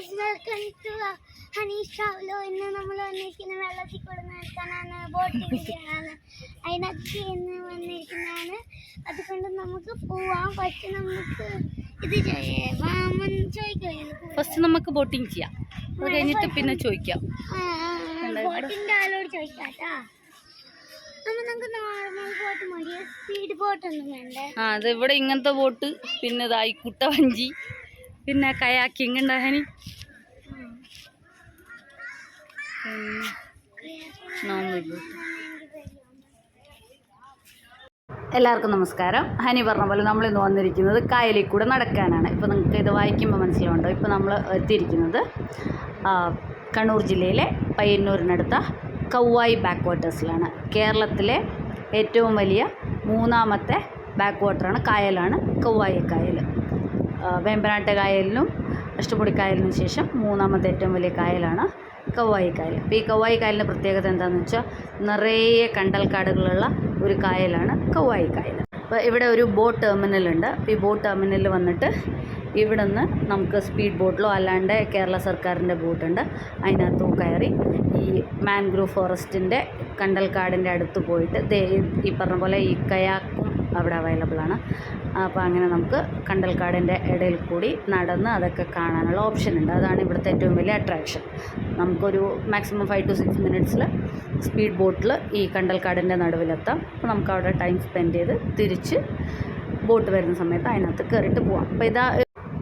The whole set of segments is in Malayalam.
Guys, welcome to Hanish Travelo. ഇന്ന് നമ്മൾ വന്നിരിക്കുന്ന വെള്ളത്തിൽ കൊടുന്ന് നിൽക്കാനാണ്, ബോട്ടിംഗ് ചെയ്യാനാണ്. അതിനകത്ത് ഇന്ന് വന്നിരിക്കുന്നതാണ്. അതുകൊണ്ട് നമുക്ക് പോവാൻ പറ്റും. നമുക്ക് ഇത് ചോദിക്കാം. ഫസ്റ്റ് നമുക്ക് ബോട്ടിംഗ് ചെയ്യാം, അത് കഴിഞ്ഞിട്ട് പിന്നെ ചോദിക്കാം. ബോട്ടിന്റെ ആളോട് ചോദിക്കാട്ടാ. നമുക്ക് നോർമൽ ബോട്ട് മതി, സ്പീഡ് ബോട്ടൊന്നും വേണ്ടേ? അത് ഇവിടെ ഇങ്ങനത്തെ ബോട്ട്, പിന്നെ ഇതായി കുട്ടവഞ്ചി, പിന്നെ കയാക്കിങ് ഉണ്ടാകാനി. Normal boat. എല്ലാവർക്കും നമസ്കാരം. ഹനി പറഞ്ഞ പോലെ നമ്മളിന്ന് വന്നിരിക്കുന്നത് കായലിൽ കൂടെ നടക്കാനാണ്. ഇപ്പോൾ നിങ്ങൾക്ക് ഇത് വായിക്കുമ്പോൾ മനസ്സിലാവുണ്ടോ. ഇപ്പോൾ നമ്മൾ എത്തിയിരിക്കുന്നത് കണ്ണൂർ ജില്ലയിലെ പയ്യന്നൂരിനടുത്ത കൗവായി ബാക്ക് വാട്ടേഴ്സിലാണ്. കേരളത്തിലെ ഏറ്റവും വലിയ മൂന്നാമത്തെ ബാക്ക് വാട്ടറാണ്, കായലാണ് കൗവായി കായൽ. വേമ്പനാട്ട് കായലിനും അഷ്ടമുടി കായലിനും ശേഷം മൂന്നാമത്തെ ഏറ്റവും വലിയ കായലാണ് കൗവായി കായൽ. അപ്പോൾ ഈ കൗവായി കായലിൻ്റെ പ്രത്യേകത എന്താണെന്ന് വെച്ചാൽ നിറയെ കണ്ടൽക്കാടുകളുള്ള ഒരു കായലാണ് കൗവായി കായൽ. അപ്പോൾ ഇവിടെ ഒരു ബോട്ട് ടെർമിനലുണ്ട്. അപ്പോൾ ഈ ബോട്ട് ടെർമിനലിൽ വന്നിട്ട് ഇവിടെ നിന്ന് നമുക്ക് സ്പീഡ് ബോട്ടിലോ അല്ലാണ്ട് കേരള സർക്കാരിൻ്റെ ബോട്ടുണ്ട്, അതിനകത്ത് കയറി ഈ മാൻഗ്രൂവ് ഫോറസ്റ്റിൻ്റെ കണ്ടൽക്കാടിൻ്റെ അടുത്ത് പോയിട്ട് ഈ പറഞ്ഞ പോലെ ഈ കയാക്കും അവിടെ അവൈലബിൾ ആണ്. അപ്പോൾ അങ്ങനെ നമുക്ക് കണ്ടൽക്കാടിൻ്റെ ഇടയിൽ കൂടി നടന്ന് അതൊക്കെ കാണാനുള്ള ഓപ്ഷൻ ഉണ്ട്. അതാണ് ഇവിടുത്തെ ഏറ്റവും വലിയ അട്രാക്ഷൻ. നമുക്കൊരു മാക്സിമം 5 to 6 മിനിറ്റ്സിൽ സ്പീഡ് ബോട്ടിൽ ഈ കണ്ടൽക്കാടിൻ്റെ നടുവിലെത്താം. അപ്പോൾ നമുക്ക് അവിടെ ടൈം സ്പെൻഡ് ചെയ്ത് തിരിച്ച് ബോട്ട് വരുന്ന സമയത്ത് അതിനകത്ത് കയറിയിട്ട് പോവാം. അപ്പോൾ ഇതാ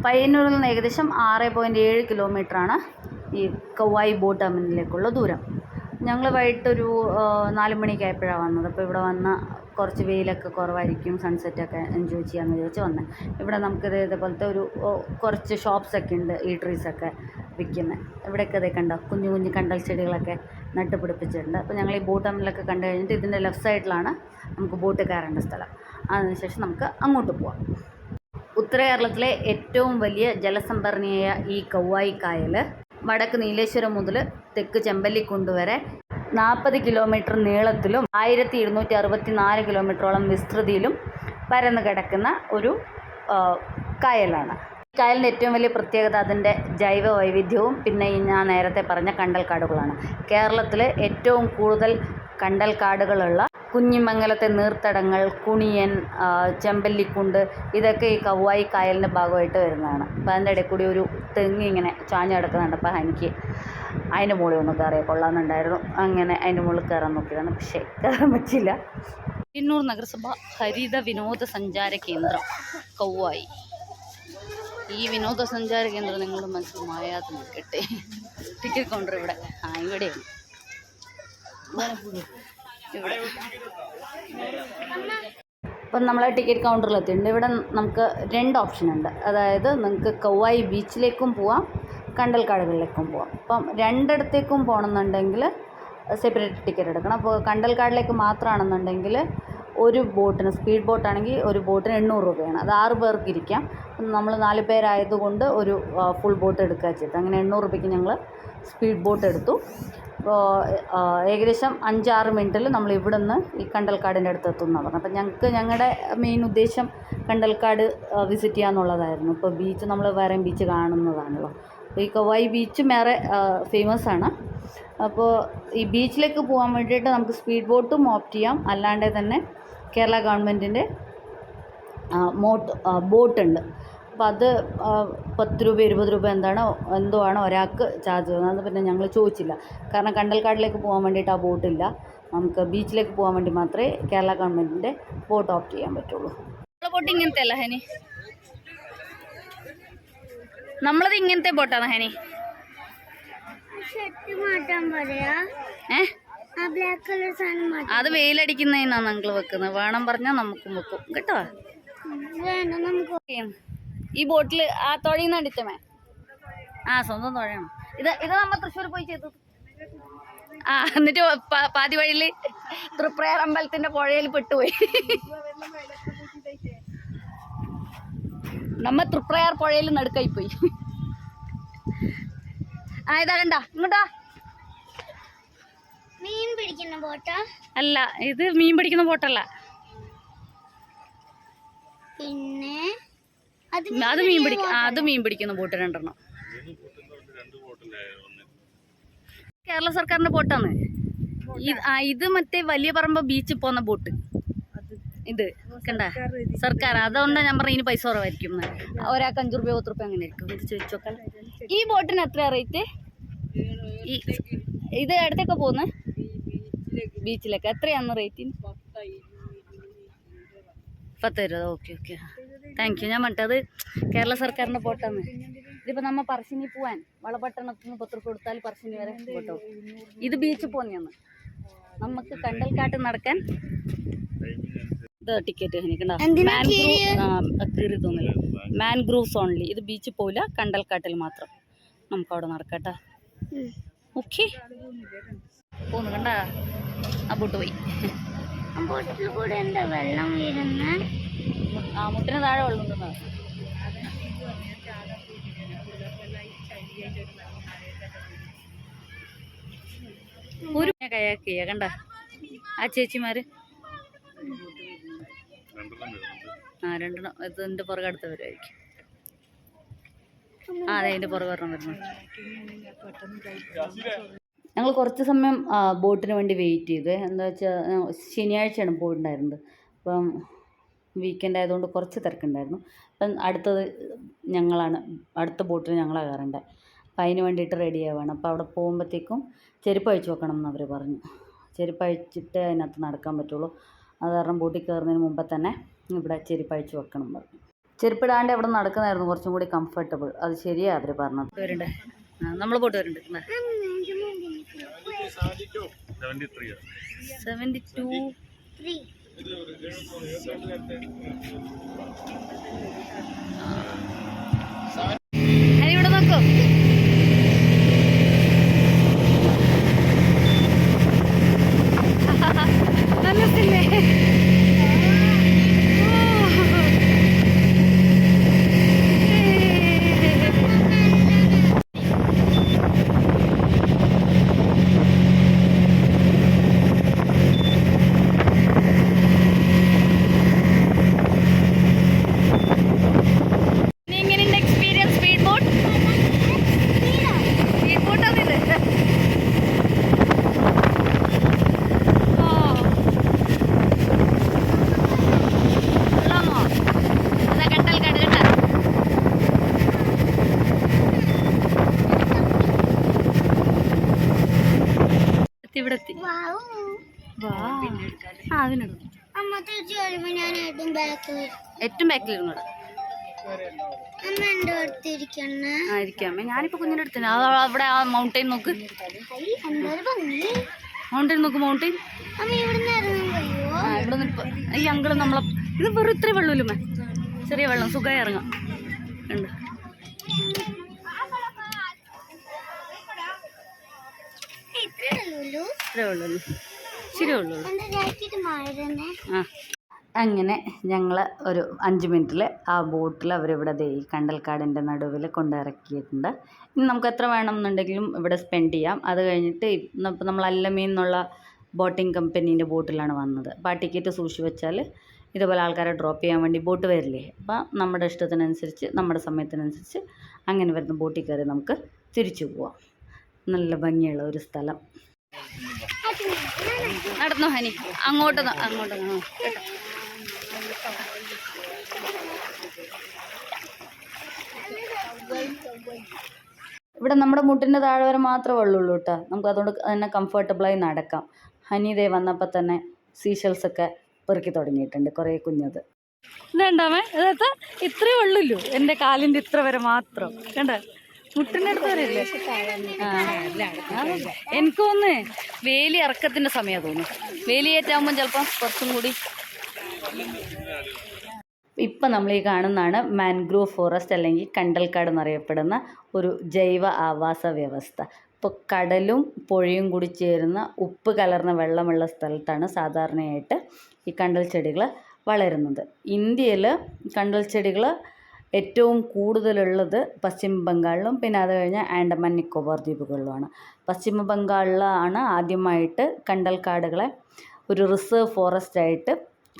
പയ്യന്നൂരിൽ നിന്ന് ഏകദേശം 6.7 കിലോമീറ്ററാണ് ഈ കൗവായി ബോട്ട് ടെർമിനലിലേക്കുള്ള ദൂരം. ഞങ്ങൾ വൈകിട്ടൊരു 4 മണിക്ക് ആയപ്പോഴാണ് വന്നത്. അപ്പോൾ ഇവിടെ വന്ന കുറച്ച് വെയിലൊക്കെ കുറവായിരിക്കും, സൺസെറ്റൊക്കെ എൻജോയ് ചെയ്യാമെന്ന് വിചാരിച്ച് വന്നത്. ഇവിടെ നമുക്ക് ഇതേപോലത്തെ കുറച്ച് ഷോപ്സൊക്കെ ഉണ്ട്, ഈട്രീസൊക്കെ വിൽക്കുന്നത്. ഇവിടെയൊക്കെ ഇതേ കണ്ടോ, കുഞ്ഞു കുഞ്ഞു കണ്ടൽ ചെടികളൊക്കെ നട്ടുപിടിപ്പിച്ചിട്ടുണ്ട്. അപ്പോൾ ഞങ്ങൾ ഈ ബോട്ട് ടെർമിനലൊക്കെ കണ്ടു കഴിഞ്ഞിട്ട് ഇതിൻ്റെ ലെഫ്റ്റ് സൈഡിലാണ് നമുക്ക് ബോട്ട് കയറേണ്ട സ്ഥലം. അതിനുശേഷം നമുക്ക് അങ്ങോട്ട് പോവാം. ഉത്തര കേരളത്തിലെ ഏറ്റവും വലിയ ജലസംഭരണിയായ ഈ കൗവായി കായൽ വടക്ക് നീലേശ്വരം മുതൽ തെക്ക് ചെമ്പല്ലിക്കുണ്ട് വരെ 40 കിലോമീറ്റർ നീളത്തിലും 1264 കിലോമീറ്ററോളം വിസ്തൃതിയിലും പരന്നു കിടക്കുന്ന ഒരു കായലാണ്. കായലിൻ്റെ ഏറ്റവും വലിയ പ്രത്യേകത അതിൻ്റെ ജൈവ വൈവിധ്യവും പിന്നെ ഞാൻ നേരത്തെ പറഞ്ഞ കണ്ടൽക്കാടുകളാണ്. കേരളത്തിലെ ഏറ്റവും കൂടുതൽ കണ്ടൽക്കാടുകളുള്ള കുഞ്ഞിമംഗലത്തെ നീർത്തടങ്ങൾ, കുണിയൻ, ചെമ്പല്ലിക്കുണ്ട്, ഇതൊക്കെ ഈ കൗവായി കായലിൻ്റെ ഭാഗമായിട്ട് വരുന്നതാണ്. അപ്പോൾ അതിൻ്റെ ഇടയിൽ കൂടി ഒരു തെങ്ങ് ഇങ്ങനെ ചാഞ്ഞ് കിടക്കുന്നുണ്ട്. അപ്പോൾ എനിക്ക് അതിൻ്റെ മുകളിൽ ഒന്ന് കയറിയാൽ കൊള്ളാമെന്നുണ്ടായിരുന്നു. അങ്ങനെ അതിൻ്റെ മുകളിൽ കയറാൻ നോക്കിയതാണ്, പക്ഷേ കയറാൻ പറ്റില്ല. പയ്യന്നൂർ നഗരസഭ ഹരിത വിനോദസഞ്ചാര കേന്ദ്രം കൗവായി. ഈ വിനോദസഞ്ചാര കേന്ദ്രം നിങ്ങളുടെ മനസ്സിൽ മായാതെ നിൽക്കട്ടെ. ടിക്കറ്റ് കൗണ്ടർ ഇവിടെ ഇവിടെയാണ്. ഇവിടെ അപ്പം നമ്മൾ ടിക്കറ്റ് കൗണ്ടറിലെത്തിയിട്ടുണ്ട്. ഇവിടെ നമുക്ക് 2 ഓപ്ഷൻ ഉണ്ട്. അതായത് നിങ്ങൾക്ക് കൗവായി ബീച്ചിലേക്കും പോവാം, കണ്ടൽക്കാടുകളിലേക്കും പോവാം. അപ്പം രണ്ടിടത്തേക്കും പോകണമെന്നുണ്ടെങ്കിൽ സെപ്പറേറ്റ് ടിക്കറ്റ് എടുക്കണം. അപ്പോൾ കണ്ടൽക്കാടിലേക്ക് മാത്രമാണെന്നുണ്ടെങ്കിൽ ഒരു ബോട്ടിന്, സ്പീഡ് ബോട്ടാണെങ്കിൽ ഒരു ബോട്ടിന് 800 രൂപയാണ്. അത് 6 പേർക്ക് ഇരിക്കാം. നമ്മൾ 4 പേരായതുകൊണ്ട് ഒരു ഫുൾ ബോട്ട് എടുക്കുക ചെയ്തത്. അങ്ങനെ 800 രൂപയ്ക്ക് ഞങ്ങൾ സ്പീഡ് ബോട്ട് എടുത്തു. അപ്പോൾ ഏകദേശം 5-6 മിനിറ്റിൽ നമ്മൾ ഇവിടെ നിന്ന് ഈ കണ്ടൽക്കാടിൻ്റെ അടുത്ത് എത്തുന്നതാണ്. അപ്പം ഞങ്ങളുടെ മെയിൻ ഉദ്ദേശം കണ്ടൽക്കാട് വിസിറ്റ് ചെയ്യാന്നുള്ളതായിരുന്നു. ഇപ്പോൾ ബീച്ച് നമ്മൾ വേറെ ബീച്ച് കാണുന്നതാണല്ലോ. അപ്പോൾ ഈ കൗവായി ബീച്ചും വേറെ ഫേമസ് ആണ്. അപ്പോൾ ഈ ബീച്ചിലേക്ക് പോകാൻ വേണ്ടിയിട്ട് നമുക്ക് സ്പീഡ് ബോട്ടും ഓപ്റ്റ് ചെയ്യാം, അല്ലാണ്ട് തന്നെ കേരള ഗവൺമെൻറ്റിൻ്റെ ബോട്ടുണ്ട്. അപ്പോൾ അത് 10 രൂപ 20 രൂപ എന്തോ ആണ് ഒരാൾക്ക് ചാർജ് ചെയ്യുന്നത്. അത് പിന്നെ ഞങ്ങൾ ചോദിച്ചില്ല, കാരണം കണ്ടൽക്കാടിലേക്ക് പോകാൻ വേണ്ടിയിട്ട് ആ ബോട്ടില്ല. നമുക്ക് ബീച്ചിലേക്ക് പോകാൻ വേണ്ടി മാത്രമേ കേരള ഗവൺമെൻറ്റിൻ്റെ ബോട്ട് ഓപ്റ്റ് ചെയ്യാൻ പറ്റുള്ളൂ. ബോട്ട് ഇങ്ങനത്തെ അല്ല ഹനി, നമ്മളത് ഇങ്ങനത്തെ ബോട്ടാണ് ഹനി. അത് വെയിലടിക്കുന്നതിനാണ് ഞങ്ങൾ വെക്കുന്നത്. വേണം പറഞ്ഞാൽ നമുക്കും വെക്കും കേട്ടോ. ഈ ബോട്ടിൽ ആ തുഴയുന്ന അടിച്ചമേ, സ്വന്തം തുഴയണം. ഇത് നമ്മൾ തൃശ്ശൂർ പോയി ചെയ്തത്. എന്നിട്ട് പാതി വഴിയിൽ തൃപ്രയാർ അമ്പലത്തിന്റെ പുഴയിൽ പെട്ടുപോയി. നമ്മ തൃപ്രയാർ പുഴയിൽ നടുക്കായി പോയി. ഇതാ കണ്ട, ഇങ്ങോട്ടാ. മീൻ പിടിക്കുന്ന ബോട്ടാ? അല്ല, ഇത് മീൻ പിടിക്കുന്ന ബോട്ടല്ല. പിന്നെ അത് മീൻ പിടിക്കുന്ന ബോട്ട് 2 എണ്ണം. കേരള സർക്കാരിന്റെ ബോട്ടാണ് ഇത് മറ്റേ വലിയ പറമ്പ് ബീച്ചിൽ പോകുന്ന ബോട്ട് ഇത് കണ്ട സർക്കാർ. അതുകൊണ്ട് ഞാൻ പറഞ്ഞ ഇനി പൈസ കുറവായിരിക്കും. ഒരാൾക്ക് 5 രൂപ 10 രൂപ അങ്ങനെ ആയിരിക്കും. ഇത് ചോദിച്ചോക്കാൻ. ഈ ബോട്ടിന് എത്രയാ റേറ്റ്? ഇത് അടുത്തൊക്കെ പോകുന്ന ബീച്ചിലൊക്കെ എത്രയാന്ന് റേറ്റിന്? 10 രൂപ. Okay okay, thank you. ഞാൻ മറ്റത് കേരള സർക്കാരിൻ്റെ ബോട്ടാണ്. ഇതിപ്പോൾ നമ്മൾ പറശ്ശിനി പോവാൻ വളപട്ടണത്തിൽ നിന്ന് 10 രൂപ കൊടുത്താൽ പറശ്ശിനി വരെ ബോട്ടോ. ഇത് ബീച്ചിൽ പോകുന്നതാണ്. നമുക്ക് കണ്ടൽക്കാട്ട് നടക്കാൻ ഇത് ടിക്കറ്റ് കണ്ട. കീറി തോന്നില്ല. Mangroves only. ഇത് ബീച്ചിൽ പോവില്ല, കണ്ടൽക്കാട്ടിൽ മാത്രം. നമുക്ക് അവിടെ നടക്കട്ടെ. ഓക്കെ പോന്നു കണ്ട. ആ ബോട്ട് പോയി. ബോട്ടിൽ കൂടെ എന്താ വെള്ളം വീഴുന്ന? മുട്ടിന് താഴെ വെള്ളം ഉണ്ടെന്ന്. ഒരു കയാക്കിയ കണ്ട ആ ചേച്ചിമാര്. രണ്ടെണ്ണം. ഇതിന്റെ പുറകെ അടുത്ത് വരുമായിരിക്കും. അതെ, അതിന്റെ പുറകെ വരുന്നു. ഞങ്ങൾ കുറച്ച് സമയം ബോട്ടിന് വേണ്ടി വെയിറ്റ് ചെയ്ത്. എന്താ വെച്ചാൽ ശനിയാഴ്ചയാണ് പോയിട്ടുണ്ടായിരുന്നത്. അപ്പം വീക്കെൻഡ് ആയതുകൊണ്ട് കുറച്ച് തിരക്കുണ്ടായിരുന്നു. അപ്പം അടുത്ത ബോട്ടിന് ഞങ്ങളാണ് കയറേണ്ടത്. അപ്പം അതിന് വേണ്ടിയിട്ട് റെഡി ആവുകയാണ്. അപ്പോൾ അവിടെ പോകുമ്പോഴത്തേക്കും ചെരുപ്പ് അഴിച്ച് വെക്കണം എന്ന് അവർ പറഞ്ഞു. ചെരുപ്പ് അഴിച്ചിട്ട് അതിനകത്ത് നടക്കാൻ പറ്റുള്ളൂ. അത് കാരണം ബോട്ടിൽ കയറുന്നതിന് മുമ്പ് തന്നെ ഇവിടെ ചെരുപ്പ് അഴിച്ച് വെക്കണം പറഞ്ഞു. ചെരുപ്പിടാണ്ട് അവിടെ നടക്കുന്നതായിരുന്നു കുറച്ചും കൂടി കംഫർട്ടബിൾ. അത് ശരിയാണ് അവർ പറഞ്ഞത്. വരുന്നുണ്ട്, നമ്മൾ ബോട്ട് വരുന്നുണ്ട്. 72 ഇവിടെ നോക്കൂ. നല്ല സിനിമ. ഇവിടെത്തി. ഏറ്റവും ബാക്കിലിരുന്നു ഇരിക്കാമേ. ഞാനിപ്പോ കുഞ്ഞിന്റെ അടുത്ത് അവിടെ ആ മൗണ്ടൈൻ നോക്ക്. മൗണ്ടൈൻ ഇവിടെ ഈ അങ്കിള് നമ്മളെ ഇത് വെറും ഇത്രയും വെള്ളമില്ലേ, ചെറിയ വെള്ളം, സുഖമായി ഇറങ്ങാം. ഉണ്ട് ഇത്രേ ഉള്ളൂ, ശരി ഉള്ളൂ. അങ്ങനെ ഞങ്ങൾ ഒരു 5 മിനിറ്റിൽ ആ ബോട്ടിൽ അവരിവിടെ ഈ കണ്ടൽക്കാടിൻ്റെ നടുവിൽ കൊണ്ടിറക്കിയിട്ടുണ്ട്. ഇനി നമുക്ക് എത്ര വേണമെന്നുണ്ടെങ്കിലും ഇവിടെ സ്പെൻഡ് ചെയ്യാം. അത് കഴിഞ്ഞിട്ട് ഇപ്പം നമ്മൾ അല്ലമീൻ എന്നുള്ള ബോട്ടിംഗ് കമ്പനീൻ്റെ ബോട്ടിലാണ് വന്നത്. അപ്പോൾ ആ ടിക്കറ്റ് സൂക്ഷിച്ച് വെച്ചാൽ ഇതുപോലെ ആൾക്കാരെ ഡ്രോപ്പ് ചെയ്യാൻ വേണ്ടി ബോട്ട് വരില്ലേ. അപ്പോൾ നമ്മുടെ ഇഷ്ടത്തിനനുസരിച്ച് നമ്മുടെ സമയത്തിനനുസരിച്ച് അങ്ങനെ വരുന്ന ബോട്ടിൽ കയറി നമുക്ക് തിരിച്ചു പോവാം. നല്ല ഭംഗിയുള്ള ഒരു സ്ഥലം. നടന്നോ ഹനി, അങ്ങോട്ട് കേട്ടോ. ഇവിടെ നമ്മുടെ മുട്ടിൻ്റെ താഴെ വരെ മാത്രമേ വെള്ളമുള്ളൂ കേട്ടോ. നമുക്ക് അതുകൊണ്ട് തന്നെ കംഫർട്ടബിളായി നടക്കാം. ഹനി ദേ വന്നപ്പോൾ തന്നെ സീഷൽസൊക്കെ പെറുക്കി തുടങ്ങിയിട്ടുണ്ട്, കുറേ കുഞ്ഞത്. ഇതുണ്ടാവേ ഇതാ ഇത്രേ വെള്ളമില്ലൂ, എൻ്റെ കാലിൻ്റെ ഇത്ര വരെ മാത്രം കണ്ട. മുട്ടിൻ്റെ അടുത്ത് വരെയില്ലേ. എനിക്ക് തോന്നുന്നേ വേലി ഇറക്കത്തിൻ്റെ സമയമാണ് തോന്നുന്നു. വേലിയേറ്റാകുമ്പോൾ ചിലപ്പം കുറച്ചും കൂടി. ഇപ്പം നമ്മൾ ഈ കാണുന്നതാണ് മാൻഗ്രൂവ് ഫോറസ്റ്റ് അല്ലെങ്കിൽ കണ്ടൽക്കാട് എന്നറിയപ്പെടുന്ന ഒരു ജൈവ ആവാസ വ്യവസ്ഥ. ഇപ്പോൾ കടലും പുഴയും കൂടി ചേരുന്ന ഉപ്പ് കലർന്ന വെള്ളമുള്ള സ്ഥലത്താണ് സാധാരണയായിട്ട് ഈ കണ്ടൽ ചെടികൾ വളരുന്നത്. ഇന്ത്യയിൽ കണ്ടൽ ചെടികൾ ഏറ്റവും കൂടുതലുള്ളത് പശ്ചിമ ബംഗാളിലും പിന്നെ അത് കഴിഞ്ഞാൽ ആൻഡമാൻ നിക്കോബാർ ദ്വീപുകളിലുമാണ്. പശ്ചിമ ബംഗാളിലാണ് ആദ്യമായിട്ട് കണ്ടൽക്കാടുകളെ ഒരു റിസർവ് ഫോറസ്റ്റായിട്ട്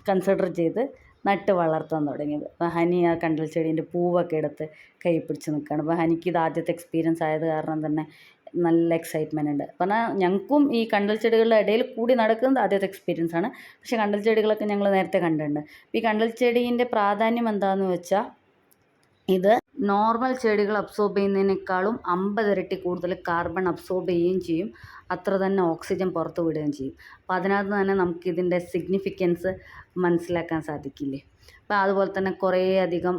കൺസിഡർ ചെയ്ത് നട്ട് വളർത്താൻ തുടങ്ങിയത്. അപ്പോൾ ഹനി ആ കണ്ടൽ ചെടീൻ്റെ പൂവൊക്കെ എടുത്ത് കൈ പിടിച്ച് നിൽക്കുകയാണ്. അപ്പോൾ ഹനിക്ക് ഇത് ആദ്യത്തെ എക്സ്പീരിയൻസ് ആയത് കാരണം തന്നെ നല്ല എക്സൈറ്റ്മെൻ്റ് ഉണ്ട്. പറഞ്ഞാൽ ഞങ്ങൾക്കും ഈ കണ്ടൽ ചെടികളുടെ ഇടയിൽ കൂടി നടക്കുന്നത് ആദ്യത്തെ എക്സ്പീരിയൻസ് ആണ്. പക്ഷേ കണ്ടൽ ചെടികളൊക്കെ ഞങ്ങൾ നേരത്തെ കണ്ടിട്ടുണ്ട്. ഈ കണ്ടൽ ചെടീൻ്റെ പ്രാധാന്യം എന്താണെന്ന് വെച്ചാൽ ഇത് നോർമൽ ചെടികൾ അബ്സോർബ് ചെയ്യുന്നതിനേക്കാളും 50 ഇരട്ടി കൂടുതൽ കാർബൺ അബ്സോർബ് ചെയ്യുകയും ചെയ്യും, അത്ര തന്നെ ഓക്സിജൻ പുറത്തു വിടുകയും ചെയ്യും. അപ്പോൾ അതിനകത്ത് തന്നെ നമുക്കിതിൻ്റെ സിഗ്നിഫിക്കൻസ് മനസ്സിലാക്കാൻ സാധിക്കില്ലേ. അപ്പോൾ അതുപോലെ തന്നെ കുറേ അധികം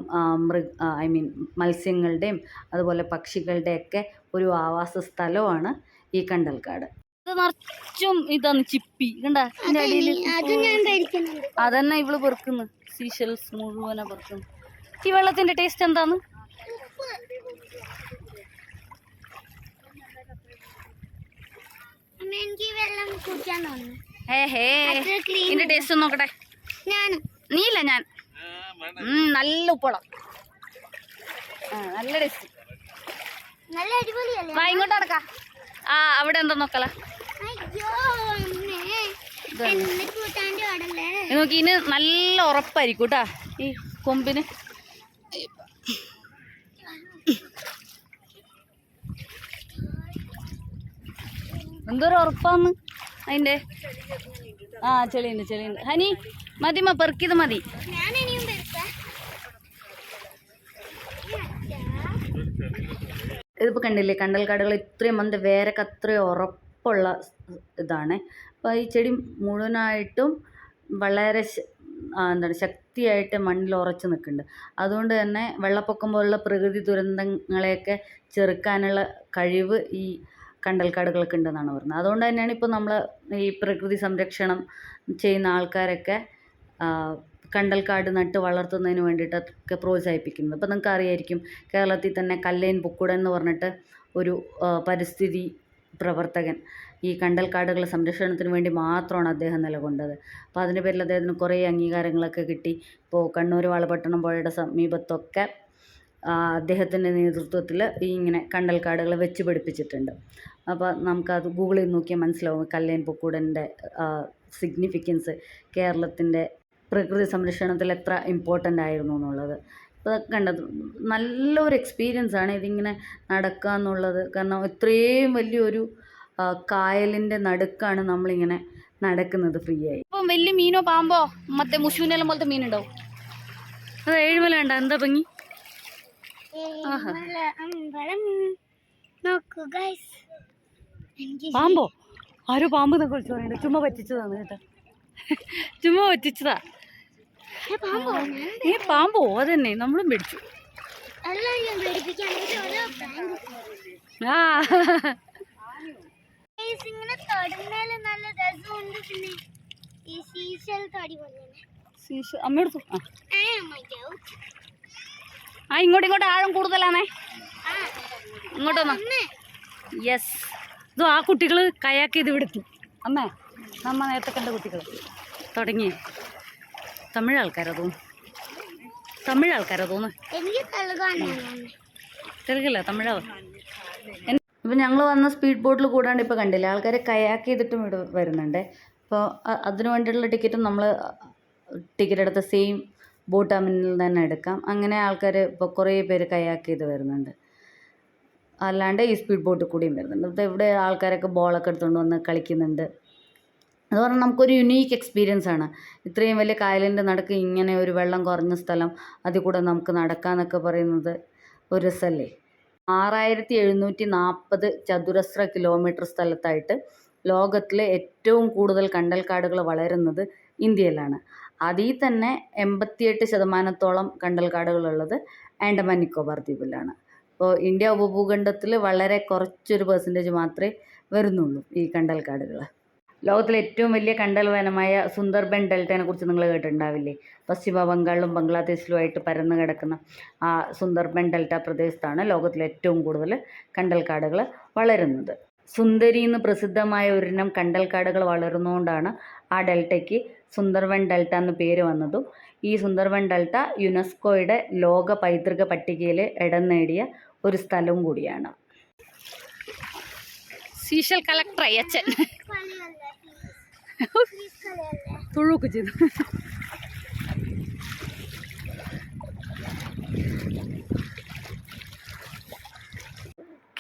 മത്സ്യങ്ങളുടെയും അതുപോലെ പക്ഷികളുടെയൊക്കെ ഒരു ആവാസ സ്ഥലമാണ് ഈ കണ്ടൽക്കാട്. ഇത് നിറച്ചും ഇതാണ് ചിപ്പി കണ്ട അതന്നെ ഇവള് പെറുക്കുന്നു. സീഷൽസ് മുഴുവനെ പെറുക്കുന്നു. ഈ വെള്ളത്തിന്റെ ടേസ്റ്റ് എന്താണ്? ഇതിന്റെ ടേസ്റ്റ് ഒന്ന് നോക്കട്ടെ. നീല്ല ഞാൻ നല്ല ഉപ്പളം, നല്ല ടേസ്റ്റ്. ഇങ്ങോട്ട് നടക്കാം. ആ അവിടെ എന്താ നോക്കല നോക്കി. ഇനി നല്ല ഉറപ്പായിരിക്കും കേട്ടാ ഈ കൊമ്പിന്. എന്തൊരു ഉറപ്പാന്ന് അതിൻ്റെ. ആ ചെളിയുണ്ട്. ഹനി മതിമ പെറുക്കിയത് മതി. ഇതിപ്പോൾ കണ്ടില്ലേ, കണ്ടൽക്കാടുകൾ ഇത്രയും വേരൊക്കെ അത്രയും ഉറപ്പുള്ള ഇതാണ്. അപ്പോൾ ഈ ചെടി മുഴുവനായിട്ടും വളരെ ശക്തിയായിട്ട് മണ്ണിൽ ഉറച്ചു നിൽക്കുന്നുണ്ട്. അതുകൊണ്ട് തന്നെ വെള്ളപ്പൊക്കം പോലുള്ള പ്രകൃതി ദുരന്തങ്ങളെയൊക്കെ ചെറുക്കാനുള്ള കഴിവ് ഈ കണ്ടൽക്കാടുകൾക്ക് ഉണ്ടെന്നാണ് പറയുന്നത്. അതുകൊണ്ട് തന്നെയാണ് ഇപ്പോൾ നമ്മൾ ഈ പ്രകൃതി സംരക്ഷണം ചെയ്യുന്ന ആൾക്കാരൊക്കെ കണ്ടൽക്കാട് നട്ട് വളർത്തുന്നതിന് വേണ്ടിയിട്ടൊക്കെ പ്രോത്സാഹിപ്പിക്കുന്നത്. ഇപ്പോൾ നിങ്ങൾക്ക് അറിയായിരിക്കും, കേരളത്തിൽ തന്നെ കല്ലൈൻ പുക്കുടൻ എന്ന് പറഞ്ഞിട്ട് ഒരു പരിസ്ഥിതി പ്രവർത്തകൻ ഈ കണ്ടൽക്കാടുകളുടെ സംരക്ഷണത്തിന് വേണ്ടി മാത്രമാണ് അദ്ദേഹം നിലകൊണ്ടത്. അപ്പോൾ അതിൻ്റെ പേരിൽ അദ്ദേഹത്തിന് കുറേ അംഗീകാരങ്ങളൊക്കെ കിട്ടി. ഇപ്പോൾ കണ്ണൂർ വാളപട്ടണം പുഴയുടെ സമീപത്തൊക്കെ അദ്ദേഹത്തിൻ്റെ നേതൃത്വത്തിൽ ഇങ്ങനെ കണ്ടൽക്കാടുകൾ വെച്ച് പിടിപ്പിച്ചിട്ടുണ്ട്. അപ്പോൾ നമുക്കത് ഗൂഗിളിൽ നോക്കിയാൽ മനസ്സിലാവും കല്ലൈൻ പുക്കുടൻ്റെ സിഗ്നിഫിക്കൻസ്, കേരളത്തിൻ്റെ പ്രകൃതി സംരക്ഷണത്തിൽ എത്ര ഇമ്പോർട്ടൻ്റ് ആയിരുന്നു എന്നുള്ളത്. ഇപ്പോൾ കണ്ടത് നല്ലൊരു എക്സ്പീരിയൻസ് ആണ് ഇതിങ്ങനെ നടക്കുക എന്നുള്ളത്. കാരണം ഇത്രയും വലിയൊരു കായലിൻ്റെ നടുക്കാണ് നമ്മളിങ്ങനെ നടക്കുന്നത് ഫ്രീ ആയി. ഇപ്പം വലിയ മീനോ പാമ്പോ മറ്റേ മുഷൂനെല്ലാം പോലത്തെ മീനുണ്ടോ? അത് ഏഴുമല ഉണ്ടോ? എന്താ ഭംഗി. പാമ്പോ? ആരോ പാമ്പ് എന്നൊക്കെ വിളിച്ചു പറയണ്ട. ചുമ്മാ പറ്റിച്ചതാണ് കേട്ടോ, ചുമ്മാ പറ്റിച്ചതാ. ഏ പാമ്പോ? അതന്നെ നമ്മളും പേടിച്ചു. ആ അമ്മയെടുത്തു. ആ ഇങ്ങോട്ട് ആഴം കൂടുതലാണേ. ഇങ്ങോട്ടൊന്നോ? യെസ്. ഇതോ ആ കുട്ടികൾ കയാക്ക് ഇത് വിടുത്തു. അമ്മേ നമ്മ നേരത്തെ കണ്ട കുട്ടികൾ തുടങ്ങി. തമിഴ് ആൾക്കാരാ തോന്നുന്നു. തെലുങ്കല്ല, തമിഴാവും. ഇപ്പം ഞങ്ങൾ വന്ന സ്പീഡ് ബോട്ടിൽ കൂടാണ്ട് ഇപ്പോൾ കണ്ടില്ല, ആൾക്കാർ കയാക്ക് ചെയ്തിട്ടും ഇവിടെ വരുന്നുണ്ട്. അപ്പോൾ അതിനു വേണ്ടിയിട്ടുള്ള ടിക്കറ്റും നമ്മൾ ടിക്കറ്റ് എടുത്ത സെയിം ബോട്ട് ടെർമിനലിൽ തന്നെ എടുക്കാം. അങ്ങനെ ആൾക്കാർ ഇപ്പോൾ കുറേ പേര് കയാക്ക് ചെയ്ത് വരുന്നുണ്ട്. അല്ലാണ്ട് ഈ സ്പീഡ് ബോട്ടിൽ കൂടിയും വരുന്നുണ്ട്. അപ്പോൾ ഇവിടെ ആൾക്കാരൊക്കെ ബോളൊക്കെ എടുത്തുകൊണ്ട് വന്ന് കളിക്കുന്നുണ്ട്. അത് പറഞ്ഞാൽ നമുക്കൊരു യുണീക്ക് എക്സ്പീരിയൻസ് ആണ്. ഇത്രയും വലിയ കായലിൻ്റെ നടുക്ക് ഇങ്ങനെ ഒരു വെള്ളം കുറഞ്ഞ സ്ഥലം, അതിൽ കൂടെ നമുക്ക് നടക്കാമെന്നൊക്കെ പറയുന്നത് ഒരു രസമല്ലേ. 6740 ചതുരശ്ര കിലോമീറ്റർ സ്ഥലത്തായിട്ട് ലോകത്തിലെ ഏറ്റവും കൂടുതൽ കണ്ടൽക്കാടുകൾ വളരുന്നത് ഇന്ത്യയിലാണ്. അതിൽ തന്നെ 88% കണ്ടൽക്കാടുകളുള്ളത് ആൻഡമാൻ നിക്കോബാർ ദ്വീപിലാണ്. അപ്പോൾ ഇന്ത്യ ഉപഭൂഖണ്ഡത്തിൽ വളരെ കുറച്ചൊരു പെർസെൻറ്റേജ് മാത്രമേ വരുന്നുള്ളൂ ഈ കണ്ടൽക്കാടുകൾ. ലോകത്തിലെ ഏറ്റവും വലിയ കണ്ടൽ വനമായ സുന്ദർബൻ ഡെൽറ്റയെ കുറിച്ച് നിങ്ങൾ കേട്ടിട്ടുണ്ടാവില്ലേ? പശ്ചിമ ബംഗാളിലും ബംഗ്ലാദേശിലുമായിട്ട് പരന്നു കിടക്കുന്ന ആ സുന്ദർബൻ ഡെൽറ്റ പ്രദേശത്താണ് ലോകത്തിലെ ഏറ്റവും കൂടുതൽ കണ്ടൽക്കാടുകൾ വളരുന്നത്. സുന്ദരി എന്ന് പ്രസിദ്ധമായ ഒരിനം കണ്ടൽക്കാടുകൾ വളരുന്നതുകൊണ്ടാണ് ആ ഡെൽറ്റയ്ക്ക് സുന്ദർബൻ ഡെൽറ്റ എന്ന് പേര് വന്നതും. ഈ സുന്ദർബൻ ഡെൽറ്റ യുനെസ്കോയുടെ ലോക പൈതൃക പട്ടികയിൽ ഇടം നേടിയ ഒരു സ്ഥലവും കൂടിയാണ്. സീഷൽ കളക്ടർ അയ്യച്ചൻ തുഴുക്ക് ചെയ്തു.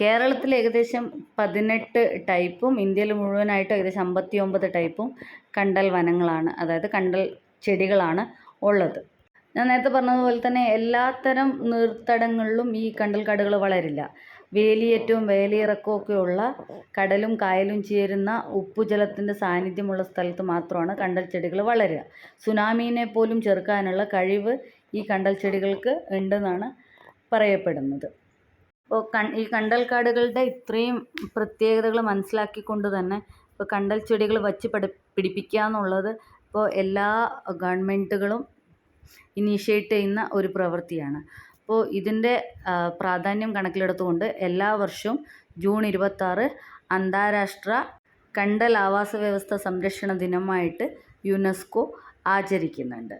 കേരളത്തിൽ ഏകദേശം 18 ടൈപ്പും ഇന്ത്യയിൽ മുഴുവനായിട്ട് ഏകദേശം 59 ടൈപ്പും കണ്ടൽ വനങ്ങളാണ്, അതായത് കണ്ടൽ ചെടികളാണ് ഉള്ളത്. ഞാൻ നേരത്തെ പറഞ്ഞതുപോലെ തന്നെ എല്ലാത്തരം നീർത്തടങ്ങളിലും ഈ കണ്ടൽ കാടുകൾ വളരില്ല. വേലിയേറ്റവും വേലിയിറക്കവും ഒക്കെയുള്ള കടലും കായലും ചേരുന്ന ഉപ്പുജലത്തിൻ്റെ സാന്നിധ്യമുള്ള സ്ഥലത്ത് മാത്രമാണ് കണ്ടൽ ചെടികൾ വളരുക. സുനാമീനെ പോലും ചെറുക്കാനുള്ള കഴിവ് ഈ കണ്ടൽ ചെടികൾക്ക് ഉണ്ടെന്നാണ് പറയപ്പെടുന്നത്. അപ്പോൾ ഈ കണ്ടൽ കാടുകളുടെ ഇത്രയും പ്രത്യേകതകൾ മനസ്സിലാക്കിക്കൊണ്ട് തന്നെ ഇപ്പോൾ കണ്ടൽ ചെടികൾ വച്ച് പിടിപ്പിക്കുക എന്നുള്ളത് ഇപ്പോൾ എല്ലാ ഗവൺമെൻറ്റുകളും ഇനീഷ്യേറ്റ് ചെയ്യുന്ന ഒരു പ്രവൃത്തിയാണ്. അപ്പോൾ ഇതിൻ്റെ പ്രാധാന്യം കണക്കിലെടുത്തുകൊണ്ട് എല്ലാ വർഷവും ജൂൺ 26 അന്താരാഷ്ട്ര കണ്ടൽ ആവാസ വ്യവസ്ഥ സംരക്ഷണ ദിനമായിട്ട് യുനെസ്കോ ആചരിക്കുന്നുണ്ട്.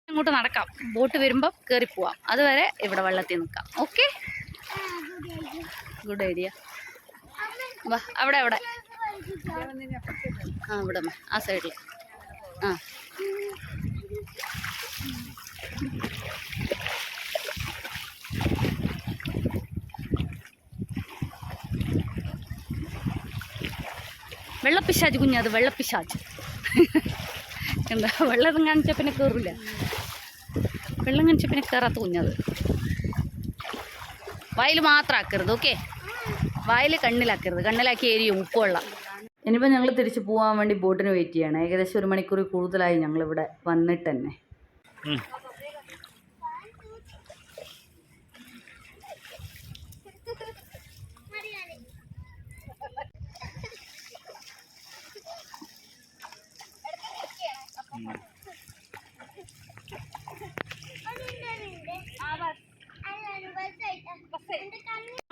ഇങ്ങോട്ട് നടക്കാം, ബോട്ട് വരുമ്പോൾ കയറി പോവാം, അതുവരെ ഇവിടെ വെള്ളത്തിൽ നിൽക്കാം. Okay, good idea. വാ, അവിടെ അവിടെ ആ ഇവിടെ ആ സൈഡിൽ ആ വെള്ളപ്പിശാജ് കുഞ്ഞത്, വെള്ളപ്പിശാജ്. എന്താ വെള്ളം കാണിച്ചാൽ പിന്നെ കയറില്ല, വെള്ളം കാണിച്ചാൽ പിന്നെ കയറാത്ത കുഞ്ഞത്. വായിൽ മാത്രം ആക്കരുത്, ഓക്കെ? വായിൽ കണ്ണിലാക്കരുത്, കണ്ണിലാക്കി എരിയും ഉപ്പുവെള്ളം. ഇനിയിപ്പോൾ ഞങ്ങൾ തിരിച്ച് പോകാൻ വേണ്ടി ബോട്ടിന് വെയിറ്റ് ചെയ്യണം. ഏകദേശം 1 മണിക്കൂർ കൂടുതലായി ഞങ്ങളിവിടെ വന്നിട്ട് തന്നെ.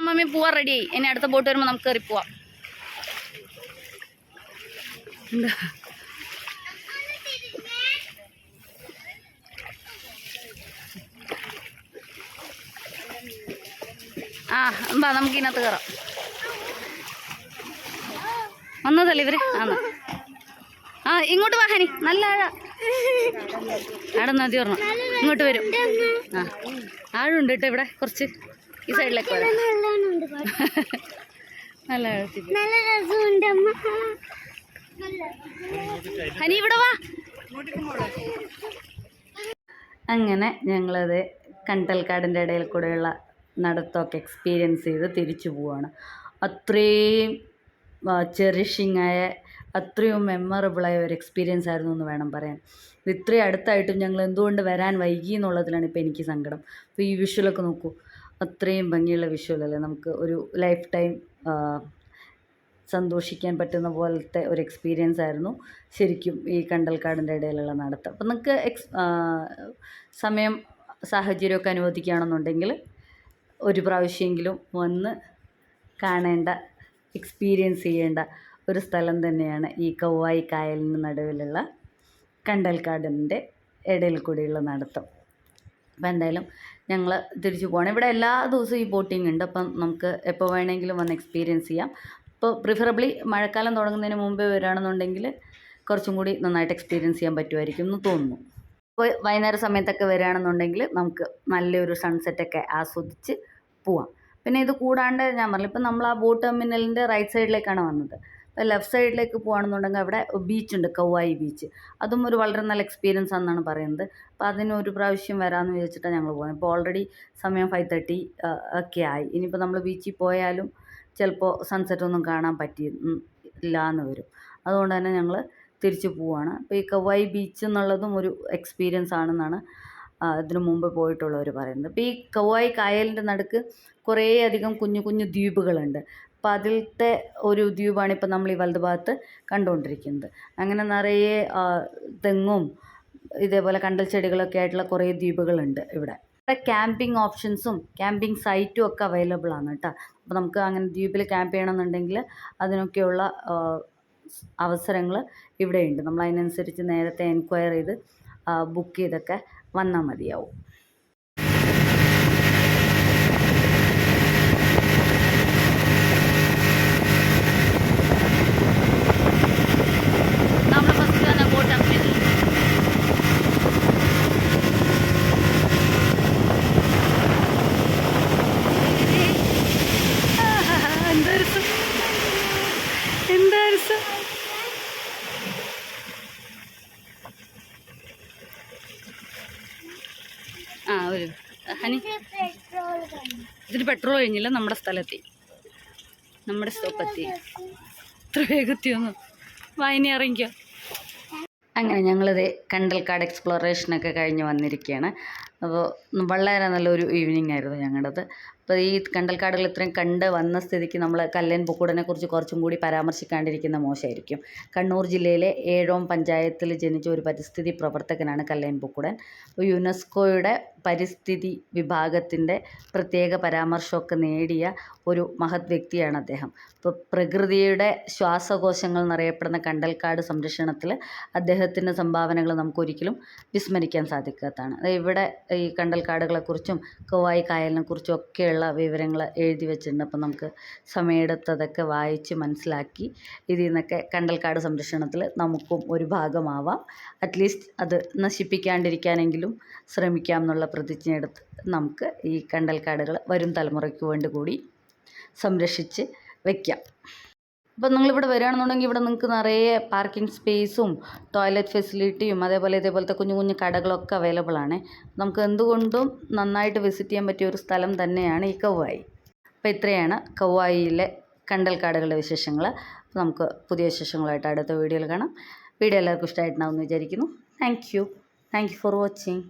മമ്മി പോവാൻ റെഡിയായി. ഇനി അടുത്ത ബോട്ട് വരുമ്പോൾ നമുക്ക് കയറി പോവാം. എന്താ ആ എന്താ നമുക്ക് ഇതിനകത്ത് കയറാം. വന്നതല്ലേ ഇവര്? ആന്ന്. ആ ഇങ്ങോട്ട് വാ ഹനി, നല്ല ആഴ. അവിടെ നദി പറഞ്ഞു ഇങ്ങോട്ട് വരും. ആ ആഴുണ്ട് കേട്ടോ ഇവിടെ, കുറച്ച് ഈ സൈഡിലേക്ക് വരാം. നല്ല ഹനി ഇവിടെ വാ. അങ്ങനെ ഞങ്ങളത് കണ്ടൽക്കാടിൻ്റെ ഇടയിൽ കൂടെയുള്ള നടത്തമൊക്കെ എക്സ്പീരിയൻസ് ചെയ്ത് തിരിച്ചു പോവുകയാണ്. അത്രയും ചെറിഷിങ് ആയ, അത്രയും മെമ്മറബിളായ ഒരു എക്സ്പീരിയൻസ് ആയിരുന്നു എന്ന് വേണം പറയാൻ. ഇത്രയും അടുത്തായിട്ടും ഞങ്ങൾ എന്തുകൊണ്ട് വരാൻ വൈകി എന്നുള്ളതിലാണ് ഇപ്പോൾ എനിക്ക് സങ്കടം. അപ്പോൾ ഈ വിഷ്വലൊക്കെ നോക്കൂ, അത്രയും ഭംഗിയുള്ള വിഷ്വലല്ലേ. നമുക്ക് ഒരു ലൈഫ് ടൈം സന്തോഷിക്കാൻ പറ്റുന്ന പോലത്തെ ഒരു എക്സ്പീരിയൻസ് ആയിരുന്നു ശരിക്കും ഈ കണ്ടൽക്കാടിൻ്റെ ഇടയിലുള്ള നടത്തം. അപ്പം നിങ്ങൾക്ക് സമയം സാഹചര്യമൊക്കെ അനുവദിക്കുകയാണെന്നുണ്ടെങ്കിൽ ഒരു പ്രാവശ്യമെങ്കിലും വന്ന് കാണേണ്ട, എക്സ്പീരിയൻസ് ചെയ്യേണ്ട ഒരു സ്ഥലം തന്നെയാണ് ഈ കൗവായി കായലിന് നടുവിലുള്ള കണ്ടൽക്കാടിൻ്റെ ഇടയിൽ കൂടിയുള്ള നടത്തം. അപ്പം എന്തായാലും ഞങ്ങൾ തിരിച്ചു പോകണം. ഇവിടെ എല്ലാ ദിവസവും ഈ ബോട്ടിംഗ് ഉണ്ട്. അപ്പം നമുക്ക് എപ്പോൾ വേണമെങ്കിലും വന്ന് എക്സ്പീരിയൻസ് ചെയ്യാം. ഇപ്പോൾ പ്രിഫറബിളി മഴക്കാലം തുടങ്ങുന്നതിന് മുമ്പേ വരികയാണെന്നുണ്ടെങ്കിൽ കുറച്ചും കൂടി നന്നായിട്ട് എക്സ്പീരിയൻസ് ചെയ്യാൻ പറ്റുമായിരിക്കും എന്ന് തോന്നുന്നു. ഇപ്പോൾ വൈകുന്നേര സമയത്തൊക്കെ വരികയാണെന്നുണ്ടെങ്കിൽ നമുക്ക് നല്ലൊരു സൺസെറ്റൊക്കെ ആസ്വദിച്ച് പോവാം. പിന്നെ ഇത് കൂടാണ്ട് ഞാൻ പറഞ്ഞു, ഇപ്പം നമ്മൾ ആ ബോട്ട് ടെർമിനലിൻ്റെ റൈറ്റ് സൈഡിലേക്കാണ് വന്നത്. അപ്പോൾ ലെഫ്റ്റ് സൈഡിലേക്ക് പോകുകയാണെന്നുണ്ടെങ്കിൽ അവിടെ ബീച്ചുണ്ട്, കൗവായി ബീച്ച്. അതും ഒരു വളരെ നല്ല എക്സ്പീരിയൻസ് ആണെന്നാണ് പറയുന്നത്. അപ്പോൾ അതിനൊരു പ്രാവശ്യം വരാമെന്ന് വിചാരിച്ചിട്ടാണ് ഞങ്ങൾ പോകുന്നത്. ഇപ്പോൾ ഓൾറെഡി സമയം 5:30 ഒക്കെ ആയി. ഇനിയിപ്പോൾ നമ്മൾ ബീച്ചിൽ പോയാലും ചിലപ്പോൾ സൺസെറ്റ് ഒന്നും കാണാൻ പറ്റിയില്ല എന്ന് വരും. അതുകൊണ്ട് തന്നെ ഞങ്ങൾ തിരിച്ചു പോവുകയാണ്. അപ്പോൾ ഈ കൗവായി ബീച്ച് എന്നുള്ളതും ഒരു എക്സ്പീരിയൻസ് ആണെന്നാണ് ഇതിനു മുമ്പ് പോയിട്ടുള്ളവർ പറയുന്നത്. അപ്പോൾ ഈ കൗവായി കായലിൻ്റെ നടുക്ക് കുറേയധികം കുഞ്ഞു കുഞ്ഞു ദ്വീപുകളുണ്ട്. അപ്പോൾ അതിലത്തെ ഒരു ദ്വീപാണ് ഇപ്പോൾ നമ്മൾ ഈ വലതുഭാഗത്ത് കണ്ടുകൊണ്ടിരിക്കുന്നത്. അങ്ങനെ നിറയെ തെങ്ങും ഇതേപോലെ കണ്ടൽ ചെടികളൊക്കെ ആയിട്ടുള്ള കുറേ ദ്വീപുകളുണ്ട് ഇവിടെ. ക്യാമ്പിംഗ് ഓപ്ഷൻസും ക്യാമ്പിംഗ് സൈറ്റും ഒക്കെ അവൈലബിൾ ആണ് കേട്ടോ. അപ്പോൾ നമുക്ക് അങ്ങനെ ദ്വീപിൽ ക്യാമ്പ് ചെയ്യണമെന്നുണ്ടെങ്കിൽ അതിനൊക്കെയുള്ള അവസരങ്ങൾ ഇവിടെയുണ്ട്. നമ്മൾ അതിനനുസരിച്ച് നേരത്തെ എൻക്വയർ ചെയ്ത് ബുക്ക് ചെയ്തൊക്കെ വന്നാൽ മതിയാവും. പെട്രോൾ കഴിഞ്ഞില്ല, നമ്മുടെ സ്ഥലത്തി, നമ്മുടെ സ്റ്റോപ്പെത്തി. ഇത്ര വേഗത്തിയൊന്നും വായന ഇറങ്ങിക്കോ. അങ്ങനെ ഞങ്ങളിത് കണ്ടൽക്കാട് എക്സ്പ്ലോറേഷനൊക്കെ കഴിഞ്ഞ് വന്നിരിക്കുകയാണ്. അപ്പോൾ വളരെ നല്ലൊരു ഈവനിങ് ആയിരുന്നു ഞങ്ങളുടേത്. അപ്പോൾ ഈ കണ്ടൽക്കാടുകൾ ഇത്രയും കണ്ട് വന്ന സ്ഥിതിക്ക് നമ്മൾ കല്ലൻ പൊക്കൂടനെ കുറിച്ച് കുറച്ചും കൂടി പരാമർശിക്കാണ്ടിരിക്കുന്ന മോശമായിരിക്കും. കണ്ണൂർ ജില്ലയിലെ ഏഴോം പഞ്ചായത്തിൽ ജനിച്ച ഒരു പരിസ്ഥിതി പ്രവർത്തകനാണ് കല്ലൻ പൊക്കൂടൻ. യുനെസ്കോയുടെ പരിസ്ഥിതി വിഭാഗത്തിൻ്റെ പ്രത്യേക പരാമർശമൊക്കെ നേടിയ ഒരു മഹത് വ്യക്തിയാണ് അദ്ദേഹം. ഇപ്പോൾ പ്രകൃതിയുടെ ശ്വാസകോശങ്ങൾ എന്നറിയപ്പെടുന്ന കണ്ടൽക്കാട് സംരക്ഷണത്തിൽ അദ്ദേഹത്തിൻ്റെ സംഭാവനകൾ നമുക്കൊരിക്കലും വിസ്മരിക്കാൻ സാധിക്കാത്തതാണ്. ഇവിടെ ഈ കണ്ടൽക്കാടുകളെക്കുറിച്ചും കൗവായി കായലിനെക്കുറിച്ചും ഒക്കെയുള്ള വിവരങ്ങൾ എഴുതി വെച്ചിട്ടുണ്ട്. അപ്പോൾ നമുക്ക് സമയമെടുത്തതൊക്കെ വായിച്ച് മനസ്സിലാക്കി ഇതിൽ നിന്നൊക്കെ കണ്ടൽക്കാട് സംരക്ഷണത്തിൽ നമുക്കും ഒരു ഭാഗമാവാം. അറ്റ്ലീസ്റ്റ് അത് നശിപ്പിക്കാണ്ടിരിക്കാനെങ്കിലും ശ്രമിക്കാം എന്നുള്ള പ്രതിജ്ഞയെടുത്ത് നമുക്ക് ഈ കണ്ടൽക്കാടുകൾ വരും തലമുറയ്ക്ക് വേണ്ടി കൂടി സംരക്ഷിച്ച് വയ്ക്കാം. അപ്പോൾ നിങ്ങളിവിടെ വരികയാണെന്നുണ്ടെങ്കിൽ ഇവിടെ നിങ്ങൾക്ക് നിറയെ പാർക്കിംഗ് സ്പേസും ടോയ്ലറ്റ് ഫെസിലിറ്റിയും ഇതേപോലത്തെ കുഞ്ഞു കുഞ്ഞു കടകളൊക്കെ അവൈലബിൾ ആണ്. നമുക്ക് എന്തുകൊണ്ടും നന്നായിട്ട് വിസിറ്റ് ചെയ്യാൻ പറ്റിയ ഒരു സ്ഥലം തന്നെയാണ് ഈ കൗവായി. അപ്പോൾ ഇത്രയാണ് കൗവായിയിലെ കണ്ടൽക്കാടുകളുടെ വിശേഷങ്ങൾ. നമുക്ക് പുതിയ വിശേഷങ്ങളായിട്ട് അടുത്ത വീഡിയോയിൽ കാണാം. വീഡിയോ എല്ലാവർക്കും ഇഷ്ടമായിട്ടുണ്ടാവുമെന്ന് വിചാരിക്കുന്നു. Thank you for watching.